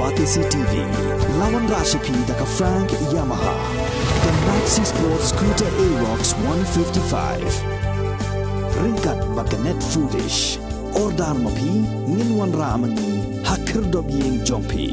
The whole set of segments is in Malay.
Kapatisi TV, lawan Rashipi daka Frank Yamaha, dan Maxi Sports Scooter Aerox 155. Ringkat baka net foodish, ordar mapi, nginwan ramani, hakir dobyeng jompi.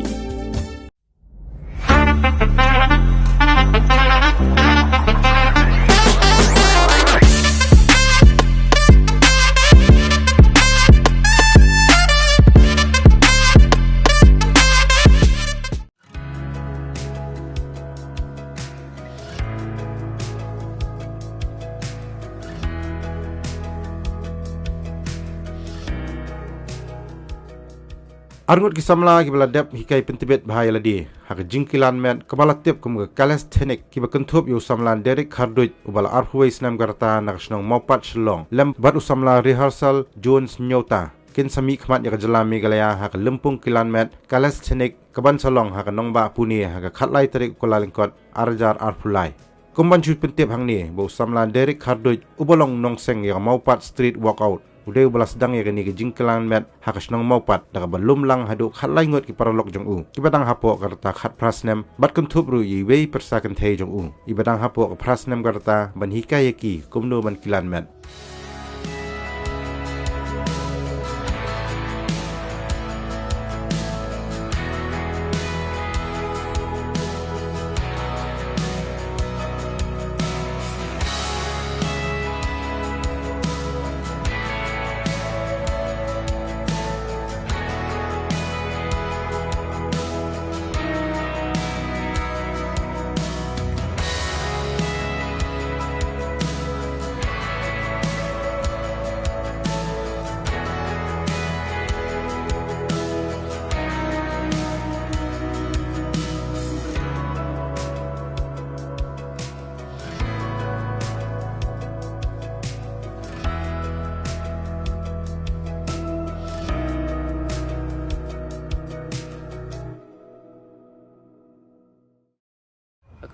Arngut kisamla ki baladap hikai pentibet bahaya ladi hak jingkilan met kabalatip kum calisthenic ki bakentup yu samlan Derek Hardut ubala arhuway snam garta nakasnong mopat shlong lem bat usamla rehearsal Jones Nyota kin sami khmat ya jalam megalaya hak lempung kilan met calisthenic kaban salong hak nongba puni hak khatlai tarik kolalingkot arjar arphulai kumban chu pentip hangni bo samlan Derek Hardut ubalong nongseng ya mopat street workout udah balas sedang ya kini kejingkelan met hakas nong maupat daga belum lang haduk khatlai ngot ki paralok jong u ibadang hapo karta khat prasnem bat kentup ru yiwei persakan thei jong u ibadang hapo ka prasnem karta ban hikayaki kumno ban kilan met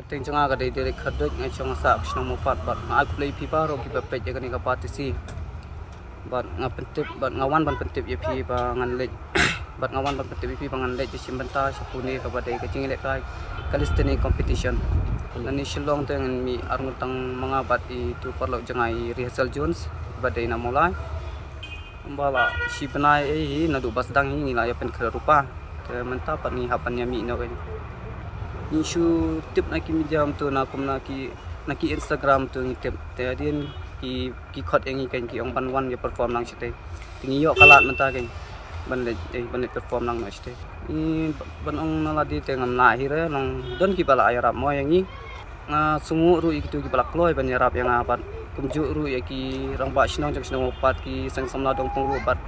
Ting changa ka dei Derek Hardut ngai changa sa ksnong mopat bat ngai play pipa ro ki pepet ya kani ka patisi bat ngapentip bat ngawan ban pentip ye pi ba ngan lej bat ngawan ban pentip pi ba ngan lej si simbenta sapuni ka badai ka cingilek kai calisthenics competition nani shillong teng mi arngutang mga bat itu perlu jangai rehearsal Jones badai na mulai bala si benai hi nadu basdang hi nila ya pen rupa ke menta pat ni hapan ya mi no kai isu tip naki medium tu nakum naki Instagram tu ngitip tadian ki khot yang ikan ki ong banwan ya perform nang site tingi yo kalat menta kan ban perform nang site i ban ong naladi tengam na hire nang don ki bala ayarap mo yang i sungu ru itu ki bala kloi ban yarap yang apat kumju ru ya ki rang ba shnong jang shnong opat ki sang samla dong pung ru bat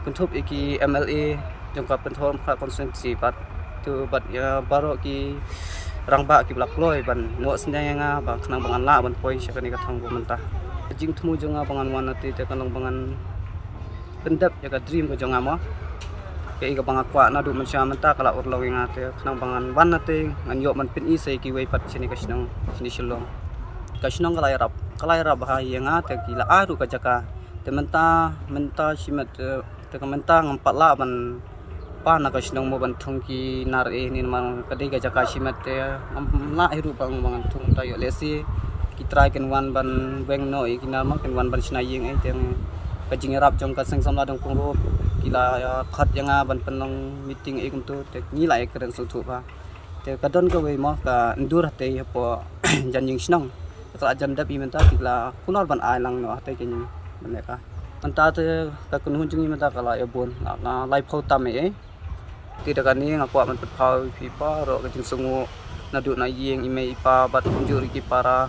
kuntup ki MLA jang ka penthom kha konsensi pat tu bat ya baro ki rangba ki blak loi ban ngo sendang nga ba khnang bangan la ban poi syakani ka thang bo mentah jing thmu jonga bangan wanati te kanong bangan pendap ya ka dream ko jonga mo ke ka banga kwa na du mencha mentah kala urlo nga te khnang bangan wanati ngan yo man pin i sei ki wei pat sini ka snong sini shilong ka snong kala rap ha ya nga te ki la aru ka jaka te mentah simet te ka mentah ngam patla ban pa na kasnong mo ban thungki nar e nin man kadai ga jaka simat te la hiru bang bang thung ta yo lesi ki try kan wan ban beng no e kina ma kan wan ban snai yeng e teng ka jing rap jong ka sang samla dong pung ro kila khat yanga ban penong meeting e kum tu te ni lai kren sul thu ba te ka don ko we mo ka ndur te po jan jing snong ka jan da pi menta kila kunal ban ai lang no te kin ban ka menta te ka kun hun jing menta kala ya bon na lai phau tam e tidak kan ni ngaku man petpau pipa ro kecing sungu nadu na yeng ime ipa bat unjur ki para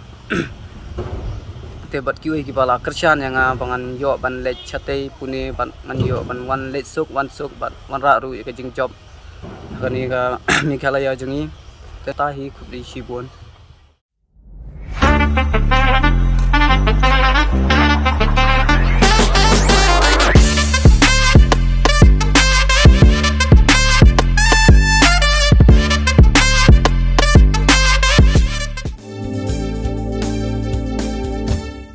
te bat kiwe ki bala kersan yang bangan yo ban lech chate pune ban ngan yo ban wan lech suk bat wan ra ru kecing job kani ka mi khala ya jungi te ta hi khubli shibon